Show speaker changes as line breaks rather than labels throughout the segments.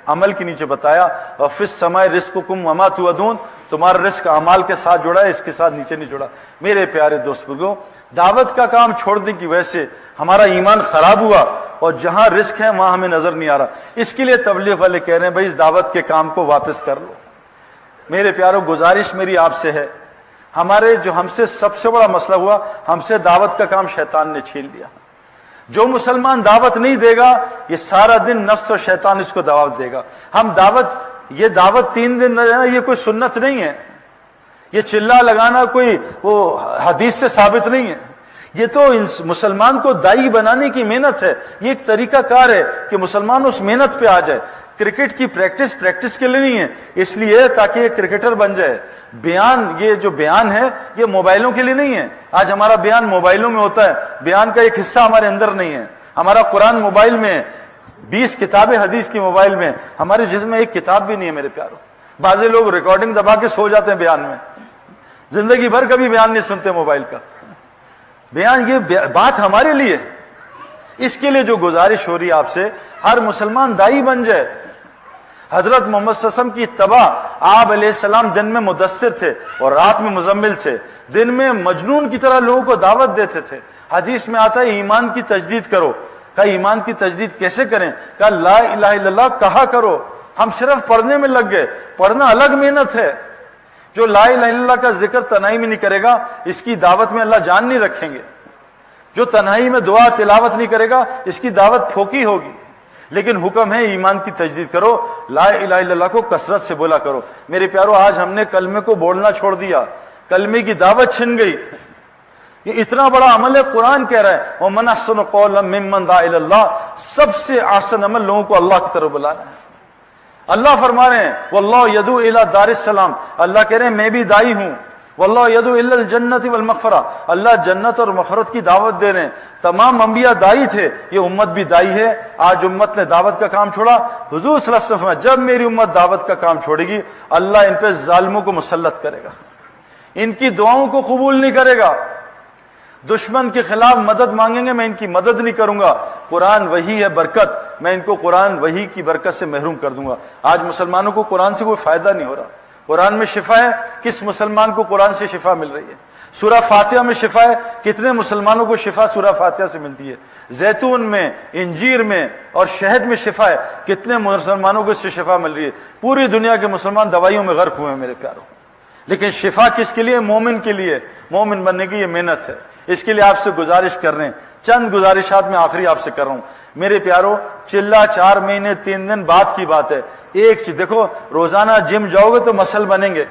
عمل کے نیچے بتایا وفی السماء رزقکم وما توعدون، تمہارا رزق اعمال کے ساتھ جڑا ہے، اس کے ساتھ نیچے نہیں جڑا۔ میرے پیارے دوست بزرگوں، دعوت کا کام چھوڑنے کی وجہ سے ہمارا ایمان خراب ہوا اور جہاں رزق ہے وہاں ہمیں نظر نہیں آ رہا۔ اس کے لیے تبلیغ والے کہہ رہے ہیں بھائی اس دعوت کے کام کو واپس کر لو۔ میرے پیاروں، گزارش میری آپ سے ہے، ہم سے سب سے بڑا مسئلہ ہوا، ہم سے دعوت کا کام شیطان نے چھین لیا۔ جو مسلمان دعوت نہیں دے گا، یہ سارا دن نفس اور شیطان اس کو دعوت دے گا۔ یہ دعوت 3 دن نہ دینا، یہ کوئی سنت نہیں ہے، یہ چلا لگانا کوئی وہ حدیث سے ثابت نہیں ہے، یہ تو مسلمان کو دائی بنانے کی محنت ہے۔ یہ ایک طریقہ کار ہے کہ مسلمان اس محنت پہ آ جائے۔ کرکٹ کی پریکٹس کے لیے نہیں ہے، اس لیے تاکہ یہ کرکٹر بن جائے۔ یہ جو بیان ہے یہ موبائلوں کے لیے نہیں ہے۔ آج ہمارا بیان موبائلوں میں ہوتا ہے، بیان کا ایک حصہ ہمارے اندر نہیں ہے۔ ہمارا قرآن موبائل میں، 20 کتابیں حدیث کی موبائل میں، ہمارے جسم میں ایک کتاب بھی نہیں ہے میرے پیاروں۔ بعض لوگ ریکارڈنگ دبا کے سو جاتے ہیں بیان میں، زندگی بھر کبھی بیان نہیں سنتے موبائل کا۔ بیان یہ بات ہمارے لیے، اس کے لیے جو گزارش ہو رہی ہے آپ سے، ہر مسلمان دائی بن جائے۔ حضرت محمد صلی اللہ علیہ وسلم کی اتباع، آپ علیہ السلام دن میں مدثر تھے اور رات میں مزمل تھے، دن میں مجنون کی طرح لوگوں کو دعوت دیتے تھے۔ حدیث میں آتا ہے ایمان کی تجدید کرو۔ کہا ایمان کی تجدید کیسے کریں؟ کہا لا الہ الا اللہ کہا کرو۔ ہم صرف پڑھنے میں لگ گئے، پڑھنا الگ محنت ہے۔ جو لا الہ الا اللہ کا ذکر تنہائی میں نہیں کرے گا، اس کی دعوت میں اللہ جان نہیں رکھیں گے۔ جو تنہائی میں دعا تلاوت نہیں کرے گا، اس کی دعوت پھوکی ہوگی۔ لیکن حکم ہے ایمان کی تجدید کرو، لا الہ الا اللہ کو کثرت سے بولا کرو۔ میرے پیارو، آج ہم نے کلمے کو بولنا چھوڑ دیا، کلمے کی دعوت چھن گئی۔ یہ اتنا بڑا عمل ہے، قرآن کہہ رہا ہے وَمَنْ أَحْسَنُ قَوْلًا مِّمَّنْ دَعَا إِلَى اللَّهِ، سب سے آسان عمل لوگوں کو اللہ کی طرف بلانا ہے۔ اللہ فرما رہے ہیں وَاللَّهُ يَدْعُو إِلَى دَارِ السَّلَامِ، اللہ کہہ رہے ہیں میں بھی دائی ہوں۔ وَاللَّهُ يَدْعُو إِلَى الْجَنَّةِ وَالْمَغْفِرَةِ، اللہ جنت اور مغفرت کی دعوت دے رہے ہیں۔ تمام انبیاء دائی تھے، یہ امت بھی دائی ہے۔ آج امت نے دعوت کا کام چھوڑا۔ حضور صلی اللہ علیہ وسلم فرمایا جب میری امت دعوت کا کام چھوڑے گی، اللہ ان پہ ظالموں کو مسلط کرے گا، ان کی دعاؤں کو قبول نہیں کرے گا۔ دشمن کے خلاف مدد مانگیں گے، میں ان کی مدد نہیں کروں گا۔ قرآن وحی ہے برکت، میں ان کو قرآن وحی کی برکت سے محروم کر دوں گا۔ آج مسلمانوں کو قرآن سے کوئی فائدہ نہیں ہو رہا۔ قرآن میں شفا ہے، کس مسلمان کو قرآن سے شفا مل رہی ہے؟ سورہ فاتحہ میں شفا ہے، کتنے مسلمانوں کو شفا سورہ فاتحہ سے ملتی ہے؟ زیتون میں، انجیر میں اور شہد میں شفا ہے، کتنے مسلمانوں کو اس سے شفا مل رہی ہے؟ پوری دنیا کے مسلمان دوائیوں میں غرق ہوئے ہیں میرے پیاروں۔ لیکن شفا کس کے لیے؟ مومن کے لیے۔ مومن بننے کی یہ محنت ہے۔ اس کے لیے آپ سے گزارش کر رہے ہیں، چند گزارشات میں آخری آپ سے کر رہا ہوں میرے پیاروں۔ چلا 4 مہینے 3 دن بعد کی بات ہے۔ ایک چیز دیکھو، روزانہ جم جاؤ گے تو مسل بنیں گے،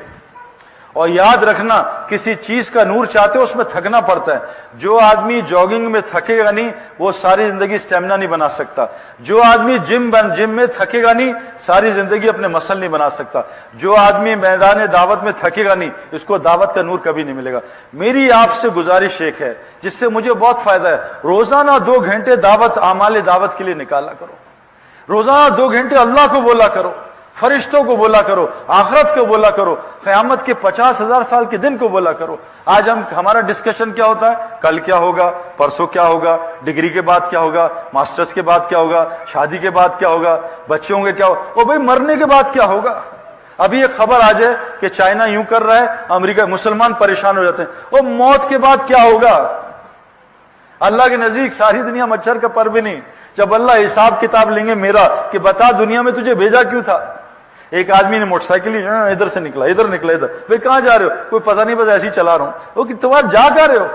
اور یاد رکھنا کسی چیز کا نور چاہتے ہو اس میں تھکنا پڑتا ہے۔ جو آدمی جاگنگ میں تھکے گا نہیں، وہ ساری زندگی اسٹیمنا نہیں بنا سکتا۔ جو آدمی جم میں تھکے گا نہیں، ساری زندگی اپنے مسل نہیں بنا سکتا۔ جو آدمی میدان دعوت میں تھکے گا نہیں، اس کو دعوت کا نور کبھی نہیں ملے گا۔ میری آپ سے گزارش ایک ہے جس سے مجھے بہت فائدہ ہے، روزانہ 2 گھنٹے دعوت، اعمال دعوت کے لیے نکالا کرو۔ روزانہ 2 گھنٹے اللہ کو بولا کرو، فرشتوں کو بولا کرو، آخرت کو بولا کرو، قیامت کے 50,000 سال کے دن کو بولا کرو۔ آج ہمارا ڈسکشن کیا ہوتا ہے؟ کل کیا ہوگا، پرسوں کیا ہوگا، ڈگری کے بعد کیا ہوگا، ماسٹرز کے بعد کیا ہوگا، شادی کے بعد کیا ہوگا، بچوں کے کیا ہوگا، اور بھائی مرنے کے بعد کیا ہوگا۔ ابھی ایک خبر آ جائے کہ چائنا یوں کر رہا ہے، امریکہ، مسلمان پریشان ہو جاتے ہیں، اور موت کے بعد کیا ہوگا؟ اللہ کے نزدیک ساری دنیا مچھر کا پر بھی نہیں۔ جب اللہ حساب کتاب لیں گے میرا کہ بتا دنیا میں تجھے بھیجا کیوں تھا؟ ایک آدمی نے موٹر سائیکل ادھر سے نکلا، ادھر نکلا، ادھر، بھائی کہاں جا رہے ہو؟ کوئی پتہ نہیں، بس ایسے ہی چلا رہا ہوں۔ وہ کہ تم جا کر رہے ہو؟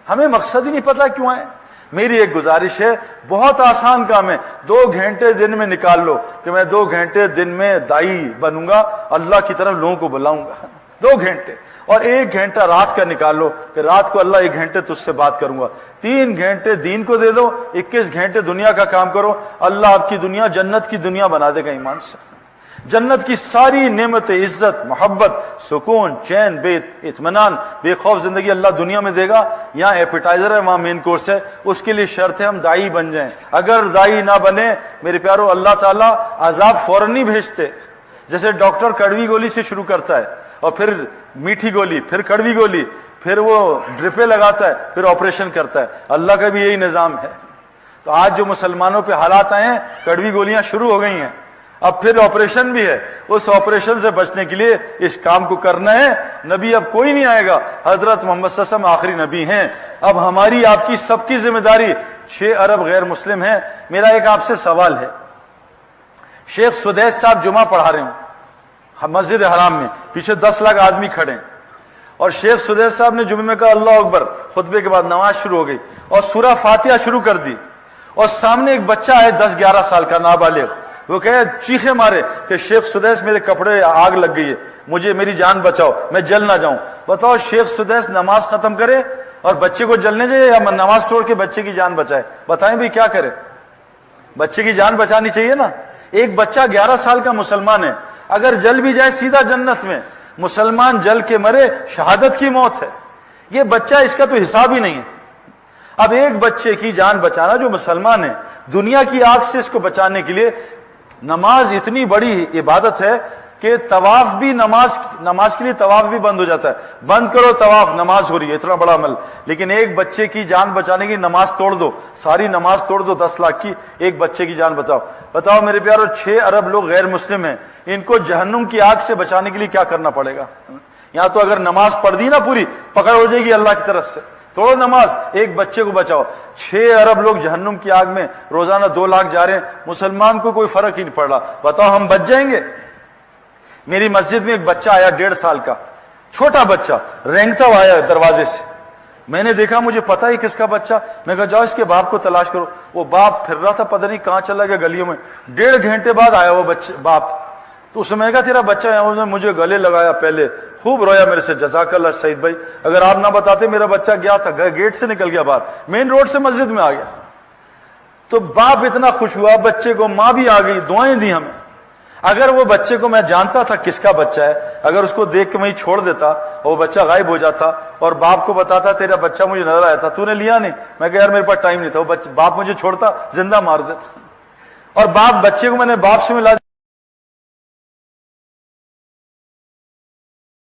ہمیں مقصد ہی نہیں پتا کیوں آئے۔ میری ایک گزارش ہے، بہت آسان کام ہے، 2 گھنٹے دن میں نکال لو کہ میں 2 گھنٹے دن میں دائی بنوں گا، اللہ کی طرف لوگوں کو بلاؤں گا۔ 2 گھنٹے، اور 1 گھنٹہ رات کا نکال لو کہ رات کو اللہ 1 گھنٹے تجھ سے بات کروں گا۔ 3 گھنٹے دین کو دے دو، 21 گھنٹے دنیا کا کام کرو، اللہ آپ کی دنیا جنت کی دنیا بنا دے گا ایمان سے۔ جنت کی ساری نعمتیں، عزت، محبت، سکون، چین، بے اطمینان، بے خوف زندگی اللہ دنیا میں دے گا۔ یہاں ایپیٹائزر ہے، وہاں مین کورس ہے۔ اس کے لیے شرط ہے ہم دائی بن جائیں۔ اگر دائی نہ بنے میرے پیارو، اللہ تعالیٰ عذاب فوراً نہیں بھیجتے۔ جیسے ڈاکٹر کڑوی گولی سے شروع کرتا ہے، اور پھر میٹھی گولی، پھر کڑوی گولی، پھر وہ ڈرپیں لگاتا ہے، پھر آپریشن کرتا ہے۔ اللہ کا بھی یہی نظام ہے۔ تو آج جو مسلمانوں پہ حالات آئے ہیں، کڑوی گولیاں شروع ہو گئی ہیں، اب پھر آپریشن بھی ہے، اس آپریشن سے بچنے کے لیے اس کام کو کرنا ہے۔ نبی اب کوئی نہیں آئے گا، حضرت محمد صلی اللہ علیہ وسلم آخری نبی ہیں۔ اب ہماری آپ کی سب کی ذمہ داری، 6 ارب غیر مسلم ہیں۔ میرا ایک آپ سے سوال ہے، شیخ سدیس صاحب جمعہ پڑھا رہے ہوں مسجد حرام میں، پیچھے 10 لاکھ آدمی کھڑے ہیں، اور شیخ سدیس صاحب نے جمعے میں کہا اللہ اکبر، خطبے کے بعد نماز شروع ہو گئی اور سورہ فاتحہ شروع کر دی، اور سامنے ایک بچہ ہے 10-11 سال کا نابالغ، وہ کہے چیخے مارے کہ شیخ سدیس میرے کپڑے آگ لگ گئی ہے، مجھے میری جان بچاؤ، میں جل نہ جاؤں۔ بتاؤ شیخ سدیس نماز ختم کرے اور بچے کو جلنے دے یا نماز توڑ کے بچے کی جان بچائے؟ بتائیں بھی کیا کرے؟ بچے کی جان بچانی چاہیے نا۔ ایک بچہ 11 سال کا مسلمان ہے، اگر جل بھی جائے سیدھا جنت میں، مسلمان جل کے مرے شہادت کی موت ہے۔ یہ بچہ اس کا تو حساب ہی نہیں ہے۔ اب ایک بچے کی جان بچانا جو مسلمان ہے، دنیا کی آگ سے اس کو بچانے کے لیے نماز اتنی بڑی عبادت ہے کہ طواف بھی نماز کے لیے طواف بھی بند ہو جاتا ہے، بند کرو طواف، نماز ہو رہی ہے، اتنا بڑا عمل۔ لیکن ایک بچے کی جان بچانے کی نماز توڑ دو، ساری نماز توڑ دو 10 لاکھ کی، ایک بچے کی جان بتاؤ میرے پیارو، 6 ارب لوگ غیر مسلم ہیں، ان کو جہنم کی آگ سے بچانے کے لیے کیا کرنا پڑے گا؟ یہاں تو اگر نماز پڑھ دی نا پوری، پکڑ ہو جائے گی اللہ کی طرف سے، توڑو نماز، ایک بچے کو بچاؤ۔ 6 ارب لوگ جہنم کی آگ میں روزانہ 2 لاکھ جا رہے ہیں، مسلمان کو کوئی فرق ہی نہیں پڑ رہا، بتاؤ ہم بچ جائیں گے؟ میری مسجد میں ایک بچہ آیا 1.5 سال کا، چھوٹا بچہ، رینگتا ہوا آیا دروازے سے، میں نے دیکھا، مجھے پتا ہی کس کا بچہ، میں کہا جاؤ اس کے باپ کو تلاش کرو۔ وہ باپ پھر رہا تھا، پتہ نہیں کہاں چلا گیا گلیوں میں، 1.5 گھنٹے بعد آیا وہ باپ، تو اس نے میں نے کہا تیرا بچہ ہے، انہوں نے مجھے گلے لگایا، پہلے خوب رویا میرے سے، جزاک اللہ سعید بھائی، اگر آپ نہ بتاتے میرا بچہ گیا تھا، گیٹ سے نکل گیا باہر، مین روڈ سے مسجد میں آ گیا۔ تو باپ اتنا خوش ہوا بچے کو، ماں بھی آ گئی، دعائیں دی ہمیں۔ اگر وہ بچے کو میں جانتا تھا کس کا بچہ ہے، اگر اس کو دیکھ کے وہیں چھوڑ دیتا اور وہ بچہ غائب ہو جاتا اور باپ کو بتاتا تیرا بچہ مجھے نظر آیا تھا، تو نے لیا نہیں، میں کہا یار میرے پاس ٹائم نہیں تھا، وہ باپ مجھے چھوڑتا زندہ مار دیتا، اور باپ بچے کو میں نے باپ سے ملا